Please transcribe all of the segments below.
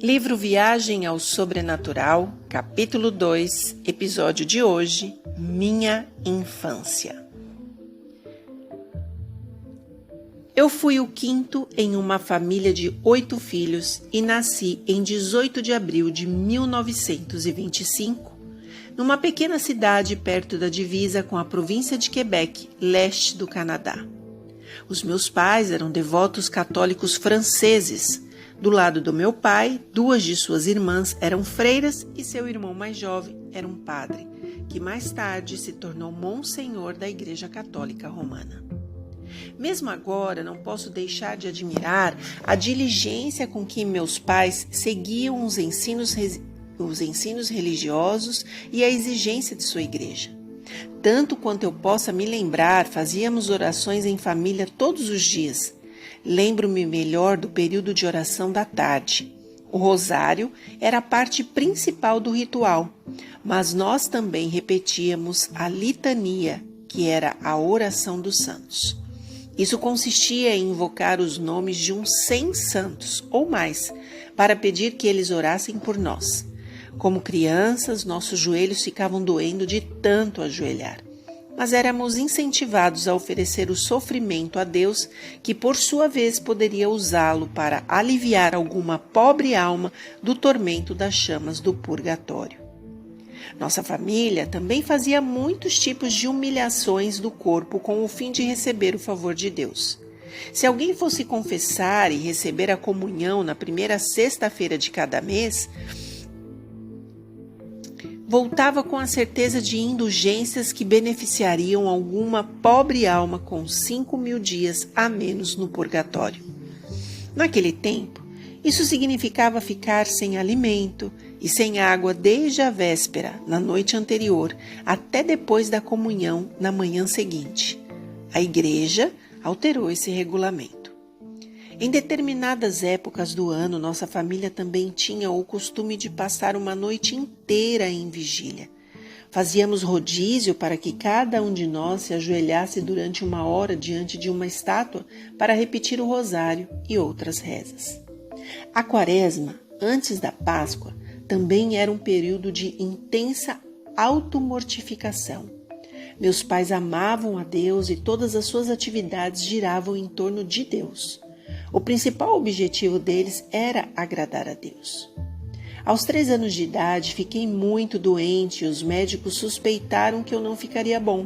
Livro Viagem ao Sobrenatural, capítulo 2, episódio de hoje, Minha Infância. Eu fui o quinto em uma família de 8 filhos e nasci em 18 de abril de 1925, numa pequena cidade perto da divisa com a província de Quebec, leste do Canadá. Os meus pais eram devotos católicos franceses. Do lado do meu pai, 2 de suas irmãs eram freiras e seu irmão mais jovem era um padre, que mais tarde se tornou monsenhor da Igreja Católica Romana. Mesmo agora, não posso deixar de admirar a diligência com que meus pais seguiam os ensinos religiosos e a exigência de sua igreja. Tanto quanto eu possa me lembrar, fazíamos orações em família todos os dias. Lembro-me melhor do período de oração da tarde. O rosário era a parte principal do ritual, mas nós também repetíamos a litania, que era a oração dos santos. Isso consistia em invocar os nomes de uns 100 santos ou mais, para pedir que eles orassem por nós. Como crianças, nossos joelhos ficavam doendo de tanto ajoelhar. Mas éramos incentivados a oferecer o sofrimento a Deus, que por sua vez poderia usá-lo para aliviar alguma pobre alma do tormento das chamas do purgatório. Nossa família também fazia muitos tipos de humilhações do corpo com o fim de receber o favor de Deus. Se alguém fosse confessar e receber a comunhão na primeira sexta-feira de cada mês, voltava com a certeza de indulgências que beneficiariam alguma pobre alma com 5.000 dias a menos no purgatório. Naquele tempo, isso significava ficar sem alimento e sem água desde a véspera, na noite anterior, até depois da comunhão na manhã seguinte. A igreja alterou esse regulamento. Em determinadas épocas do ano, nossa família também tinha o costume de passar uma noite inteira em vigília. Fazíamos rodízio para que cada um de nós se ajoelhasse durante 1 hora diante de uma estátua para repetir o rosário e outras rezas. A Quaresma, antes da Páscoa, também era um período de intensa automortificação. Meus pais amavam a Deus e todas as suas atividades giravam em torno de Deus. O principal objetivo deles era agradar a Deus. Aos 3 anos de idade, fiquei muito doente e os médicos suspeitaram que eu não ficaria bom.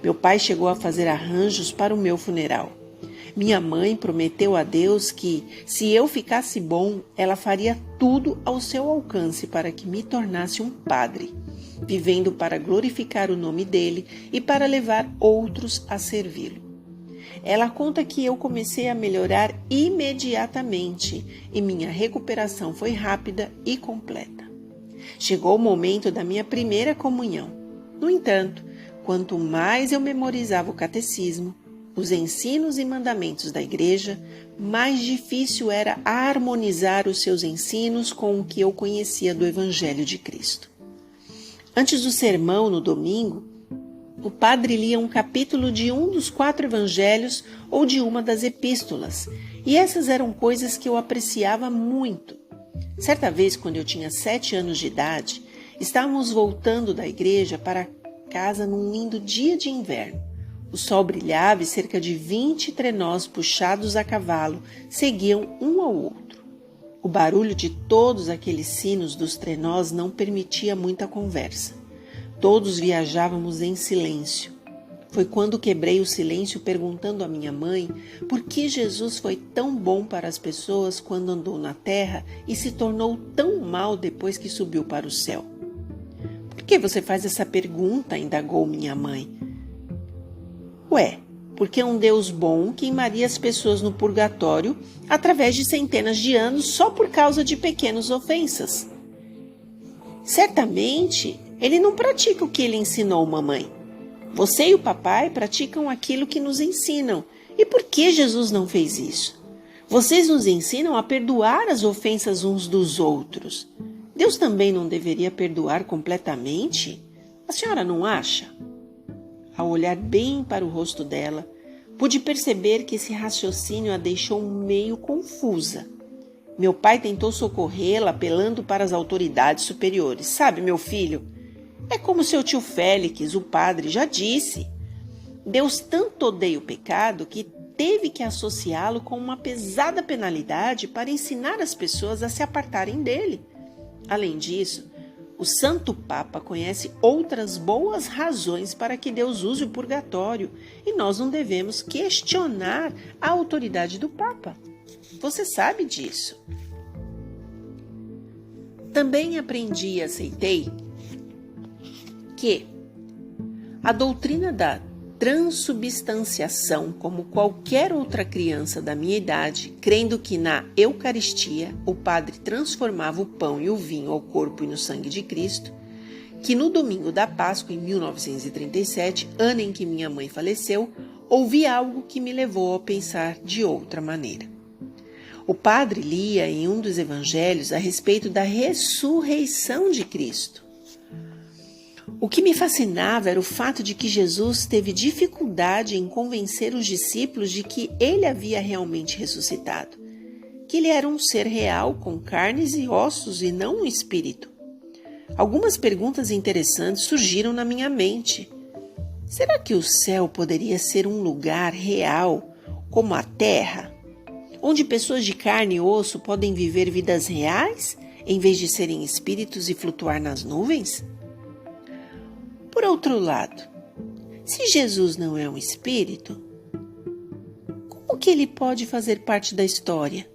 Meu pai chegou a fazer arranjos para o meu funeral. Minha mãe prometeu a Deus que, se eu ficasse bom, ela faria tudo ao seu alcance para que me tornasse um padre, vivendo para glorificar o nome dele e para levar outros a servi-lo. Ela conta que eu comecei a melhorar imediatamente e minha recuperação foi rápida e completa. Chegou o momento da minha primeira comunhão. No entanto, quanto mais eu memorizava o catecismo, os ensinos e mandamentos da igreja, mais difícil era harmonizar os seus ensinos com o que eu conhecia do Evangelho de Cristo. Antes do sermão, no domingo, o padre lia um capítulo de um dos 4 evangelhos ou de uma das epístolas, e essas eram coisas que eu apreciava muito. Certa vez, quando eu tinha 7 anos de idade, estávamos voltando da igreja para casa num lindo dia de inverno. O sol brilhava e cerca de 20 trenós puxados a cavalo seguiam um ao outro. O barulho de todos aqueles sinos dos trenós não permitia muita conversa. Todos viajávamos em silêncio. Foi quando quebrei o silêncio perguntando à minha mãe por que Jesus foi tão bom para as pessoas quando andou na terra e se tornou tão mal depois que subiu para o céu. Por que você faz essa pergunta? Indagou minha mãe. Ué, porque um Deus bom queimaria as pessoas no purgatório através de centenas de anos só por causa de pequenas ofensas. Certamente, ele não pratica o que ele ensinou, mamãe. Você e o papai praticam aquilo que nos ensinam. E por que Jesus não fez isso? Vocês nos ensinam a perdoar as ofensas uns dos outros. Deus também não deveria perdoar completamente? A senhora não acha? Ao olhar bem para o rosto dela, pude perceber que esse raciocínio a deixou meio confusa. Meu pai tentou socorrê-la apelando para as autoridades superiores. Sabe, meu filho, é como seu tio Félix, o padre, já disse. Deus tanto odeia o pecado que teve que associá-lo com uma pesada penalidade para ensinar as pessoas a se apartarem dele. Além disso, o Santo Papa conhece outras boas razões para que Deus use o purgatório e nós não devemos questionar a autoridade do Papa. Você sabe disso. Também aprendi e aceitei que a doutrina da transubstanciação, como qualquer outra criança da minha idade, crendo que na Eucaristia o padre transformava o pão e o vinho ao corpo e no sangue de Cristo, que no domingo da Páscoa, em 1937, ano em que minha mãe faleceu, ouvi algo que me levou a pensar de outra maneira. O padre lia em um dos evangelhos a respeito da ressurreição de Cristo. O que me fascinava era o fato de que Jesus teve dificuldade em convencer os discípulos de que ele havia realmente ressuscitado, que ele era um ser real com carnes e ossos e não um espírito. Algumas perguntas interessantes surgiram na minha mente. Será que o céu poderia ser um lugar real, como a terra, onde pessoas de carne e osso podem viver vidas reais, em vez de serem espíritos e flutuar nas nuvens? Por outro lado, se Jesus não é um espírito, como que ele pode fazer parte da história?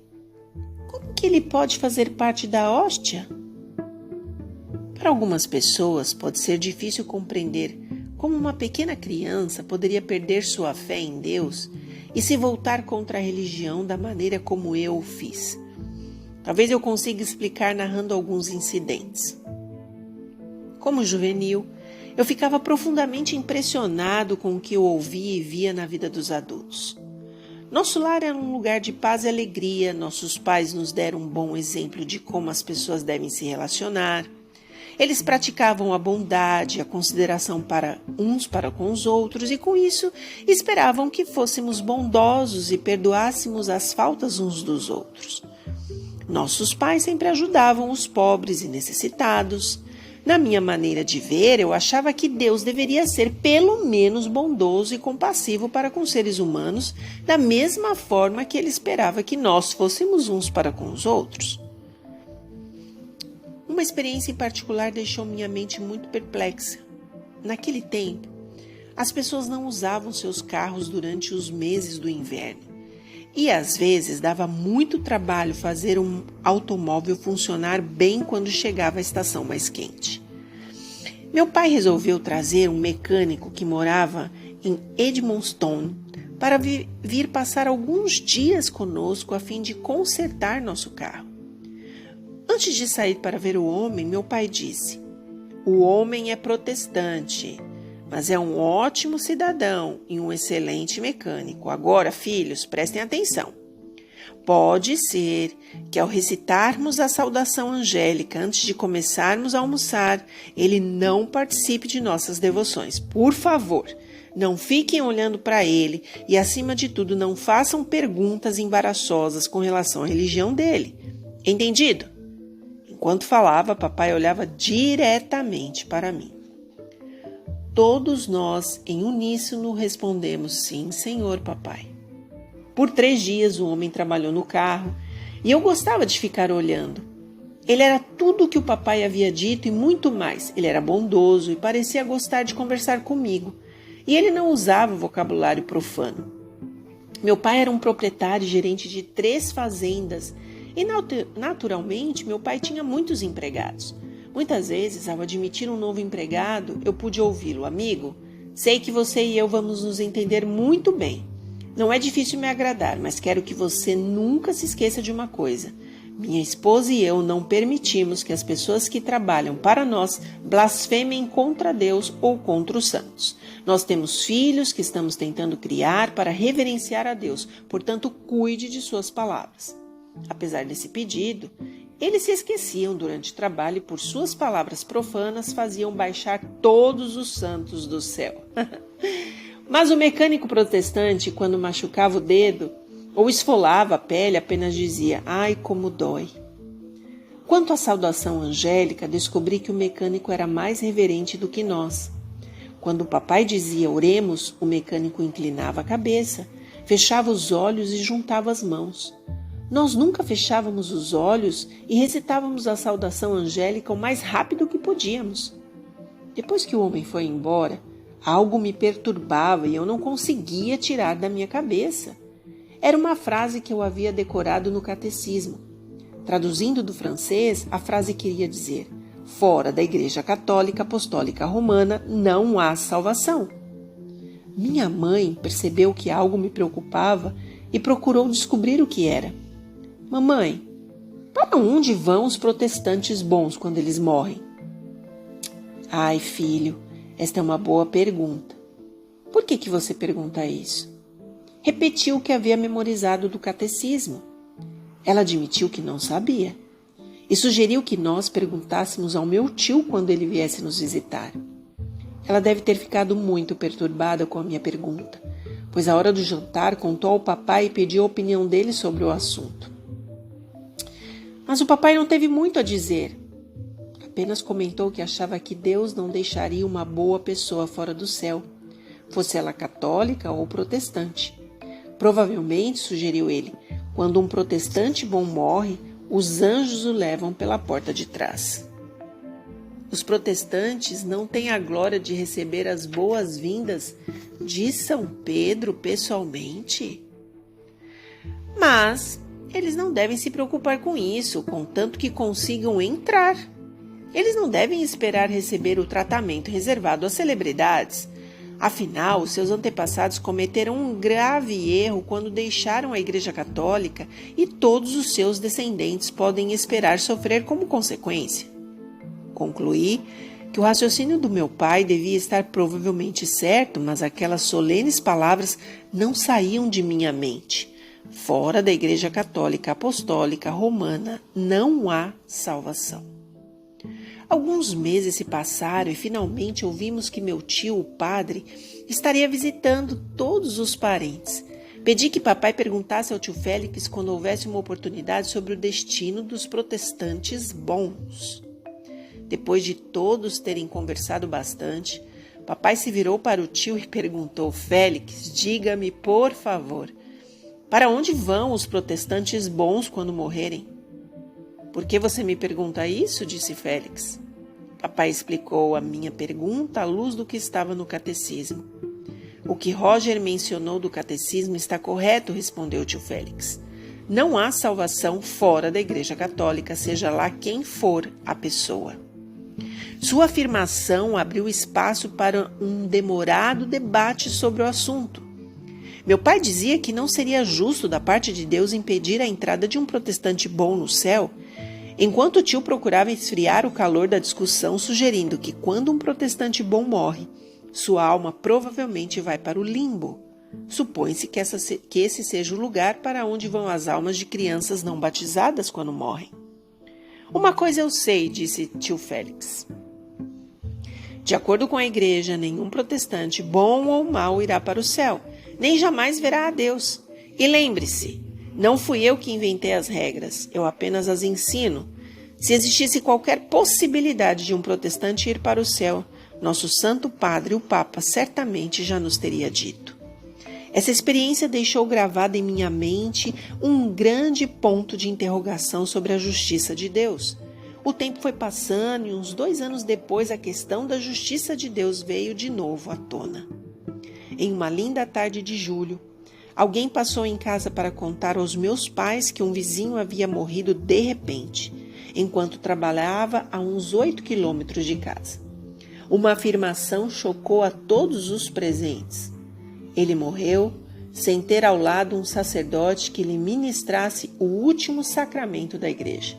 Como que ele pode fazer parte da hóstia? Para algumas pessoas pode ser difícil compreender como uma pequena criança poderia perder sua fé em Deus e se voltar contra a religião da maneira como eu o fiz. Talvez eu consiga explicar narrando alguns incidentes. Como juvenil, eu ficava profundamente impressionado com o que eu ouvia e via na vida dos adultos. Nosso lar era um lugar de paz e alegria, nossos pais nos deram um bom exemplo de como as pessoas devem se relacionar. Eles praticavam a bondade, a consideração para uns para com os outros e, com isso, esperavam que fôssemos bondosos e perdoássemos as faltas uns dos outros. Nossos pais sempre ajudavam os pobres e necessitados. Na minha maneira de ver, eu achava que Deus deveria ser pelo menos bondoso e compassivo para com seres humanos, da mesma forma que ele esperava que nós fôssemos uns para com os outros. Uma experiência em particular deixou minha mente muito perplexa. Naquele tempo, as pessoas não usavam seus carros durante os meses do inverno. E às vezes dava muito trabalho fazer um automóvel funcionar bem quando chegava à estação mais quente. Meu pai resolveu trazer um mecânico que morava em Edmonton para vir passar alguns dias conosco a fim de consertar nosso carro. Antes de sair para ver o homem, meu pai disse: "O homem é protestante, mas é um ótimo cidadão e um excelente mecânico. Agora, filhos, prestem atenção. Pode ser que ao recitarmos a saudação angélica antes de começarmos a almoçar, ele não participe de nossas devoções. Por favor, não fiquem olhando para ele e, acima de tudo, não façam perguntas embaraçosas com relação à religião dele. Entendido?" Enquanto falava, papai olhava diretamente para mim. Todos nós, em uníssono, respondemos: "Sim, senhor, papai." Por 3 dias o homem trabalhou no carro e eu gostava de ficar olhando. Ele era tudo o que o papai havia dito e muito mais. Ele era bondoso e parecia gostar de conversar comigo. E ele não usava vocabulário profano. Meu pai era um proprietário e gerente de 3 fazendas e, naturalmente, meu pai tinha muitos empregados. Muitas vezes, ao admitir um novo empregado, eu pude ouvi-lo: "Amigo, sei que você e eu vamos nos entender muito bem. Não é difícil me agradar, mas quero que você nunca se esqueça de uma coisa. Minha esposa e eu não permitimos que as pessoas que trabalham para nós blasfemem contra Deus ou contra os santos. Nós temos filhos que estamos tentando criar para reverenciar a Deus, portanto, cuide de suas palavras." Apesar desse pedido, eles se esqueciam durante o trabalho e, por suas palavras profanas, faziam baixar todos os santos do céu. Mas o mecânico protestante, quando machucava o dedo ou esfolava a pele, apenas dizia: "Ai, como dói". Quanto à saudação angélica, descobri que o mecânico era mais reverente do que nós. Quando o papai dizia oremos, o mecânico inclinava a cabeça, fechava os olhos e juntava as mãos. Nós nunca fechávamos os olhos e recitávamos a saudação angélica o mais rápido que podíamos. Depois que o homem foi embora, algo me perturbava e eu não conseguia tirar da minha cabeça. Era uma frase que eu havia decorado no catecismo. Traduzindo do francês, a frase queria dizer: fora da Igreja Católica Apostólica Romana não há salvação. Minha mãe percebeu que algo me preocupava e procurou descobrir o que era. Mamãe, para onde vão os protestantes bons quando eles morrem? Ai, filho, esta é uma boa pergunta. Por que você pergunta isso? Repetiu o que havia memorizado do catecismo. Ela admitiu que não sabia e sugeriu que nós perguntássemos ao meu tio quando ele viesse nos visitar. Ela deve ter ficado muito perturbada com a minha pergunta, pois à hora do jantar contou ao papai e pediu a opinião dele sobre o assunto. Mas o papai não teve muito a dizer. Apenas comentou que achava que Deus não deixaria uma boa pessoa fora do céu, fosse ela católica ou protestante. Provavelmente, sugeriu ele, quando um protestante bom morre, os anjos o levam pela porta de trás. Os protestantes não têm a glória de receber as boas-vindas de São Pedro pessoalmente? Mas eles não devem se preocupar com isso, contanto que consigam entrar. Eles não devem esperar receber o tratamento reservado às celebridades. Afinal, seus antepassados cometeram um grave erro quando deixaram a Igreja Católica e todos os seus descendentes podem esperar sofrer como consequência. Concluí que o raciocínio do meu pai devia estar provavelmente certo, mas aquelas solenes palavras não saíam de minha mente. Fora da Igreja Católica Apostólica Romana não há salvação. Alguns meses se passaram e finalmente ouvimos que meu tio, o padre, estaria visitando todos os parentes. Pedi que papai perguntasse ao tio Félix quando houvesse uma oportunidade sobre o destino dos protestantes bons. Depois de todos terem conversado bastante, papai se virou para o tio e perguntou: Félix, diga-me, por favor, para onde vão os protestantes bons quando morrerem? Por que você me pergunta isso? Disse Félix. Papai explicou a minha pergunta à luz do que estava no catecismo. O que Roger mencionou do catecismo está correto, respondeu o tio Félix. Não há salvação fora da Igreja Católica, seja lá quem for a pessoa. Sua afirmação abriu espaço para um demorado debate sobre o assunto. Meu pai dizia que não seria justo da parte de Deus impedir a entrada de um protestante bom no céu, enquanto o tio procurava esfriar o calor da discussão, sugerindo que quando um protestante bom morre, sua alma provavelmente vai para o limbo. Supõe-se que esse seja o lugar para onde vão as almas de crianças não batizadas quando morrem. Uma coisa eu sei, disse tio Félix. De acordo com a igreja, nenhum protestante, bom ou mau, irá para o céu, nem jamais verá a Deus. E lembre-se, não fui eu que inventei as regras, eu apenas as ensino. Se existisse qualquer possibilidade de um protestante ir para o céu, nosso Santo Padre, o Papa, certamente já nos teria dito. Essa experiência deixou gravado em minha mente um grande ponto de interrogação sobre a justiça de Deus. O tempo foi passando e uns 2 anos depois a questão da justiça de Deus veio de novo à tona. Em uma linda tarde de julho, alguém passou em casa para contar aos meus pais que um vizinho havia morrido de repente, enquanto trabalhava a uns 8 quilômetros de casa. Uma afirmação chocou a todos os presentes. Ele morreu sem ter ao lado um sacerdote que lhe ministrasse o último sacramento da igreja.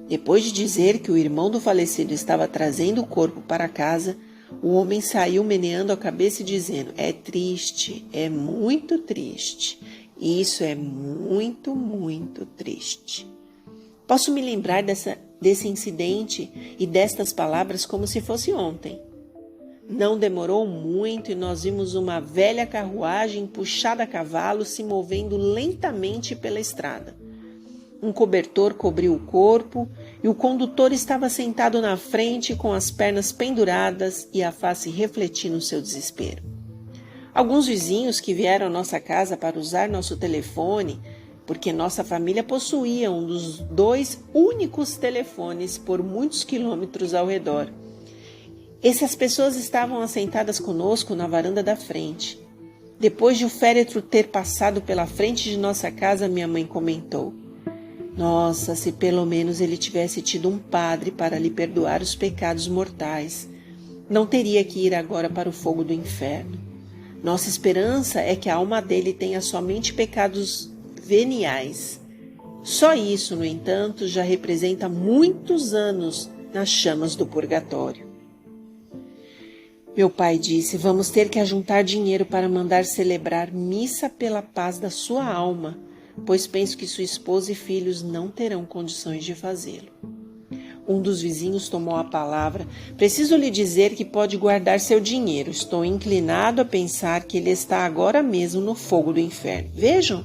Depois de dizer que o irmão do falecido estava trazendo o corpo para casa, o homem saiu meneando a cabeça e dizendo: é triste, é muito triste. Isso é muito, muito triste. Posso me lembrar desse incidente e destas palavras como se fosse ontem. Não demorou muito e nós vimos uma velha carruagem puxada a cavalo se movendo lentamente pela estrada. Um cobertor cobriu o corpo e o condutor estava sentado na frente com as pernas penduradas e a face refletindo o seu desespero. Alguns vizinhos que vieram à nossa casa para usar nosso telefone, porque nossa família possuía um dos 2 únicos telefones por muitos quilômetros ao redor. Essas pessoas estavam assentadas conosco na varanda da frente. Depois de o féretro ter passado pela frente de nossa casa, minha mãe comentou: "Nossa, se pelo menos ele tivesse tido um padre para lhe perdoar os pecados mortais, não teria que ir agora para o fogo do inferno. Nossa esperança é que a alma dele tenha somente pecados veniais. Só isso, no entanto, já representa muitos anos nas chamas do purgatório." Meu pai disse: "Vamos ter que ajuntar dinheiro para mandar celebrar missa pela paz da sua alma, pois penso que sua esposa e filhos não terão condições de fazê-lo." Um dos vizinhos tomou a palavra: "Preciso lhe dizer que pode guardar seu dinheiro. Estou inclinado a pensar que ele está agora mesmo no fogo do inferno. Vejam,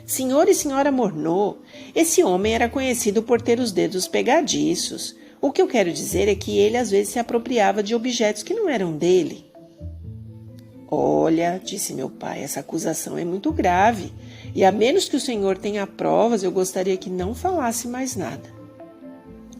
senhor e senhora Morneau, esse homem era conhecido por ter os dedos pegadiços. O que eu quero dizer é que ele às vezes se apropriava de objetos que não eram dele." "Olha", disse meu pai, "essa acusação é muito grave, e a menos que o senhor tenha provas, eu gostaria que não falasse mais nada."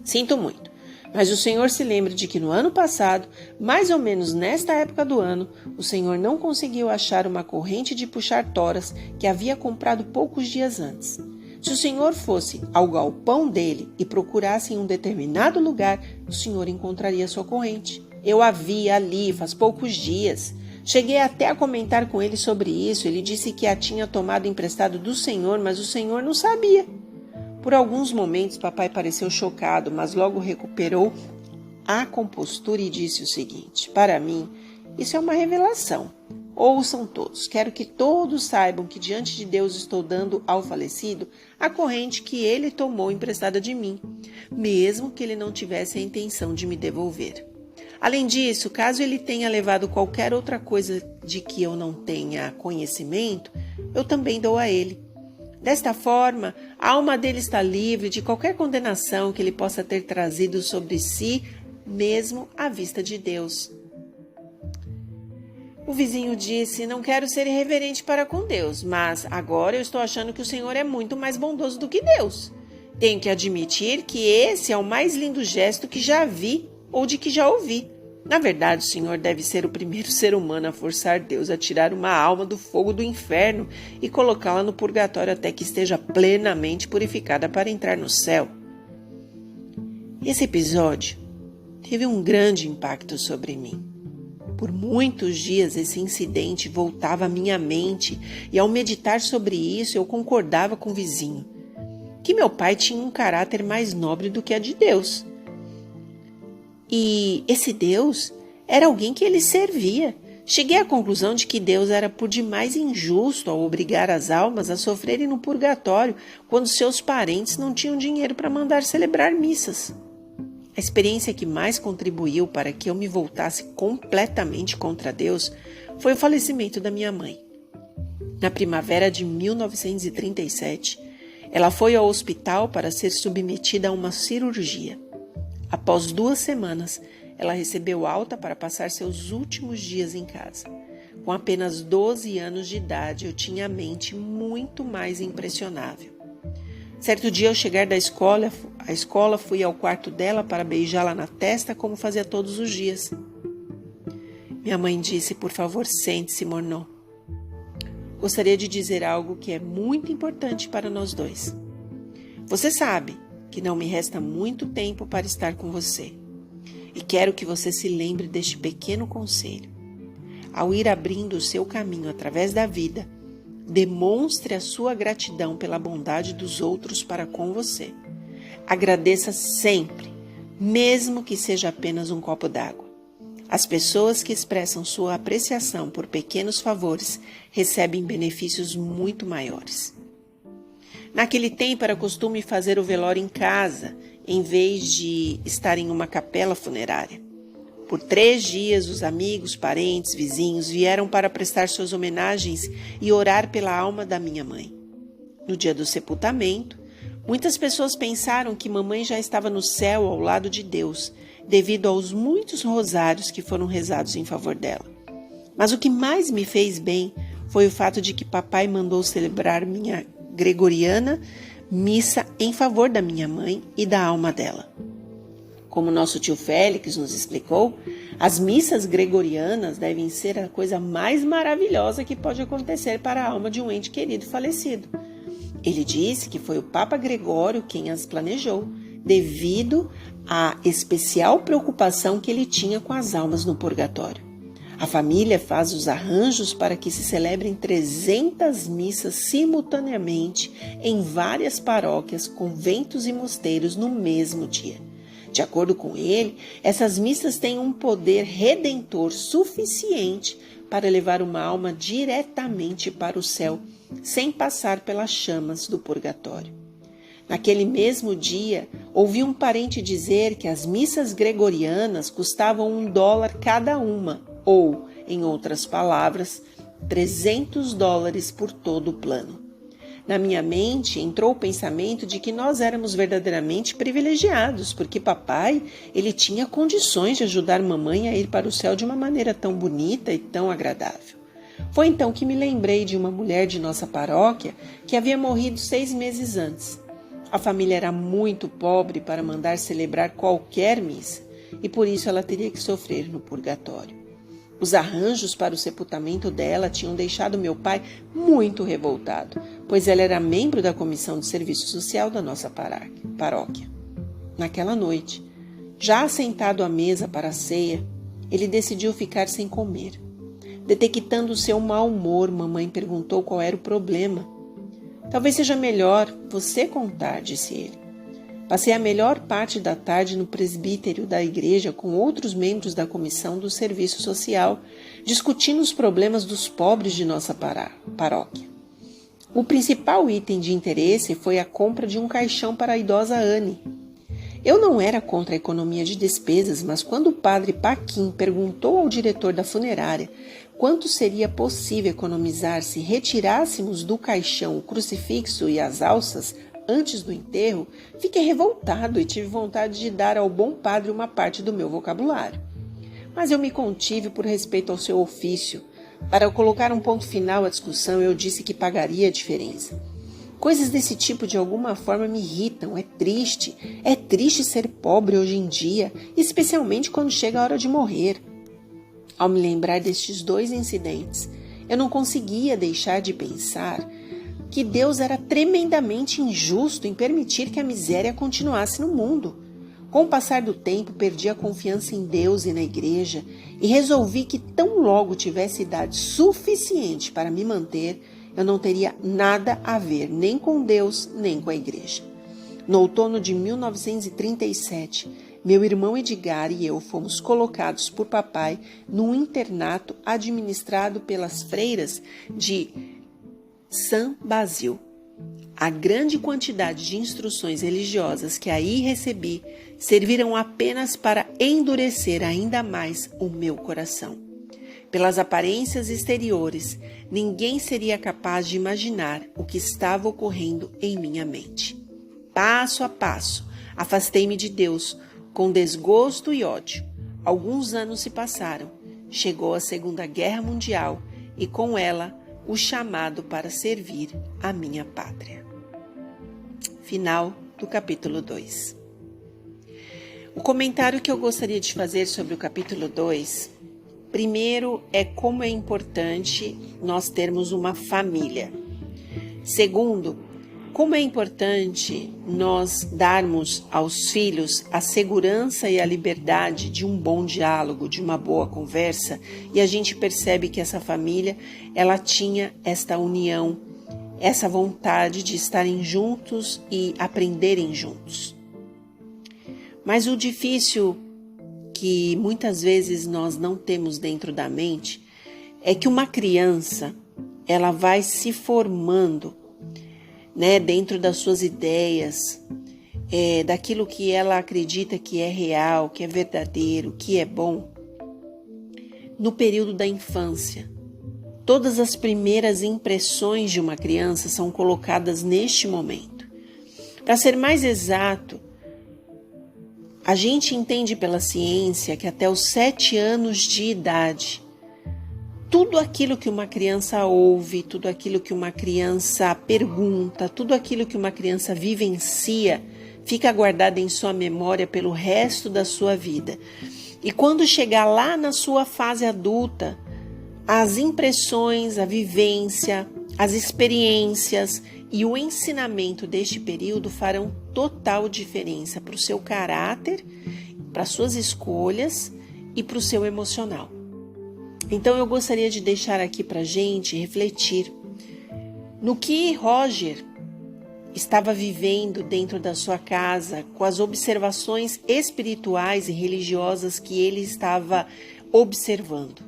"Sinto muito, mas o senhor se lembra de que no ano passado, mais ou menos nesta época do ano, o senhor não conseguiu achar uma corrente de puxar toras que havia comprado poucos dias antes. Se o senhor fosse ao galpão dele e procurasse em um determinado lugar, o senhor encontraria sua corrente. Eu a vi ali faz poucos dias. Cheguei até a comentar com ele sobre isso. Ele disse que a tinha tomado emprestado do senhor, mas o senhor não sabia." Por alguns momentos, papai pareceu chocado, mas logo recuperou a compostura e disse o seguinte: "Para mim, isso é uma revelação. Ouçam todos, quero que todos saibam que diante de Deus estou dando ao falecido a corrente que ele tomou emprestada de mim, mesmo que ele não tivesse a intenção de me devolver. Além disso, caso ele tenha levado qualquer outra coisa de que eu não tenha conhecimento, eu também dou a ele. Desta forma, a alma dele está livre de qualquer condenação que ele possa ter trazido sobre si, mesmo à vista de Deus." O vizinho disse: "Não quero ser irreverente para com Deus, mas agora eu estou achando que o Senhor é muito mais bondoso do que Deus. Tenho que admitir que esse é o mais lindo gesto que já vi ou de que já ouvi. Na verdade, o Senhor deve ser o primeiro ser humano a forçar Deus a tirar uma alma do fogo do inferno e colocá-la no purgatório até que esteja plenamente purificada para entrar no céu." Esse episódio teve um grande impacto sobre mim. Por muitos dias esse incidente voltava à minha mente e ao meditar sobre isso eu concordava com o vizinho, que meu pai tinha um caráter mais nobre do que a de Deus. E esse Deus era alguém que ele servia. Cheguei à conclusão de que Deus era por demais injusto ao obrigar as almas a sofrerem no purgatório quando seus parentes não tinham dinheiro para mandar celebrar missas. A experiência que mais contribuiu para que eu me voltasse completamente contra Deus foi o falecimento da minha mãe. Na primavera de 1937, ela foi ao hospital para ser submetida a uma cirurgia. Após 2 semanas, ela recebeu alta para passar seus últimos dias em casa. Com apenas 12 anos de idade, eu tinha a mente muito mais impressionável. Certo dia, ao chegar da escola, fui ao quarto dela para beijá-la na testa, como fazia todos os dias. Minha mãe disse: "Por favor, sente-se, Morneau. Gostaria de dizer algo que é muito importante para nós dois. Você sabe que não me resta muito tempo para estar com você. E quero que você se lembre deste pequeno conselho. Ao ir abrindo o seu caminho através da vida, demonstre a sua gratidão pela bondade dos outros para com você. Agradeça sempre, mesmo que seja apenas um copo d'água. As pessoas que expressam sua apreciação por pequenos favores recebem benefícios muito maiores." Naquele tempo era costume fazer o velório em casa, em vez de estar em uma capela funerária. Por 3 dias, os amigos, parentes, vizinhos vieram para prestar suas homenagens e orar pela alma da minha mãe. No dia do sepultamento, muitas pessoas pensaram que mamãe já estava no céu ao lado de Deus, devido aos muitos rosários que foram rezados em favor dela. Mas o que mais me fez bem foi o fato de que papai mandou celebrar minha gregoriana missa em favor da minha mãe e da alma dela. Como nosso tio Félix nos explicou, as missas gregorianas devem ser a coisa mais maravilhosa que pode acontecer para a alma de um ente querido falecido. Ele disse que foi o Papa Gregório quem as planejou, devido à especial preocupação que ele tinha com as almas no purgatório. A família faz os arranjos para que se celebrem 300 missas simultaneamente em várias paróquias, conventos e mosteiros no mesmo dia. De acordo com ele, essas missas têm um poder redentor suficiente para levar uma alma diretamente para o céu, sem passar pelas chamas do purgatório. Naquele mesmo dia, ouvi um parente dizer que as missas gregorianas custavam $1 cada uma, ou, em outras palavras, $300 por todo o plano. Na minha mente entrou o pensamento de que nós éramos verdadeiramente privilegiados, porque papai, ele tinha condições de ajudar mamãe a ir para o céu de uma maneira tão bonita e tão agradável. Foi então que me lembrei de uma mulher de nossa paróquia que havia morrido 6 meses antes. A família era muito pobre para mandar celebrar qualquer missa, e por isso ela teria que sofrer no purgatório. Os arranjos para o sepultamento dela tinham deixado meu pai muito revoltado, pois ela era membro da comissão de serviço social da nossa paróquia. Naquela noite, já assentado à mesa para a ceia, ele decidiu ficar sem comer. Detectando seu mau humor, mamãe perguntou qual era o problema. Talvez seja melhor você contar, disse ele. Passei a melhor parte da tarde no presbítero da igreja com outros membros da comissão do serviço social, discutindo os problemas dos pobres de nossa paróquia. O principal item de interesse foi a compra de um caixão para a idosa Anne. Eu não era contra a economia de despesas, mas quando o padre Paquim perguntou ao diretor da funerária quanto seria possível economizar se retirássemos do caixão o crucifixo e as alças antes do enterro, fiquei revoltado e tive vontade de dar ao bom padre uma parte do meu vocabulário. Mas eu me contive por respeito ao seu ofício. Para colocar um ponto final à discussão, eu disse que pagaria a diferença. Coisas desse tipo de alguma forma me irritam, é triste ser pobre hoje em dia, especialmente quando chega a hora de morrer. Ao me lembrar destes 2 incidentes, eu não conseguia deixar de pensar que Deus era tremendamente injusto em permitir que a miséria continuasse no mundo. Com o passar do tempo, perdi a confiança em Deus e na igreja e resolvi que tão logo tivesse idade suficiente para me manter, eu não teria nada a ver nem com Deus nem com a igreja. No outono de 1937, meu irmão Edgar e eu fomos colocados por papai num internato administrado pelas freiras de San Basil. A grande quantidade de instruções religiosas que aí recebi serviram apenas para endurecer ainda mais o meu coração. Pelas aparências exteriores, ninguém seria capaz de imaginar o que estava ocorrendo em minha mente. Passo a passo, afastei-me de Deus, com desgosto e ódio. Alguns anos se passaram. Chegou a Segunda Guerra Mundial e, com ela, o chamado para servir a minha pátria. Final do capítulo 2. O comentário que eu gostaria de fazer sobre o capítulo 2, primeiro, é como é importante nós termos uma família. Segundo, como é importante nós darmos aos filhos a segurança e a liberdade de um bom diálogo, de uma boa conversa, e a gente percebe que essa família, ela tinha esta união, essa vontade de estarem juntos e aprenderem juntos. Mas o difícil que muitas vezes nós não temos dentro da mente é que uma criança, ela vai se formando, dentro das suas ideias, daquilo que ela acredita que é real, que é verdadeiro, que é bom, no período da infância. Todas as primeiras impressões de uma criança são colocadas neste momento. Para ser mais exato, a gente entende pela ciência que até os 7 anos de idade, tudo aquilo que uma criança ouve, tudo aquilo que uma criança pergunta, tudo aquilo que uma criança vivencia, fica guardado em sua memória pelo resto da sua vida. E quando chegar lá na sua fase adulta, as impressões, a vivência, as experiências e o ensinamento deste período farão total diferença para o seu caráter, para as suas escolhas e para o seu emocional. Então eu gostaria de deixar aqui para a gente refletir no que Roger estava vivendo dentro da sua casa, com as observações espirituais e religiosas que ele estava observando.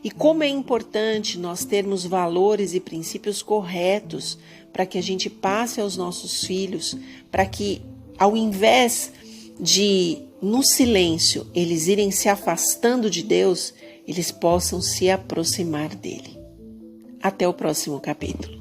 E como é importante nós termos valores e princípios corretos para que a gente passe aos nossos filhos, para que ao invés de, no silêncio, eles irem se afastando de Deus, eles possam se aproximar dele. Até o próximo capítulo.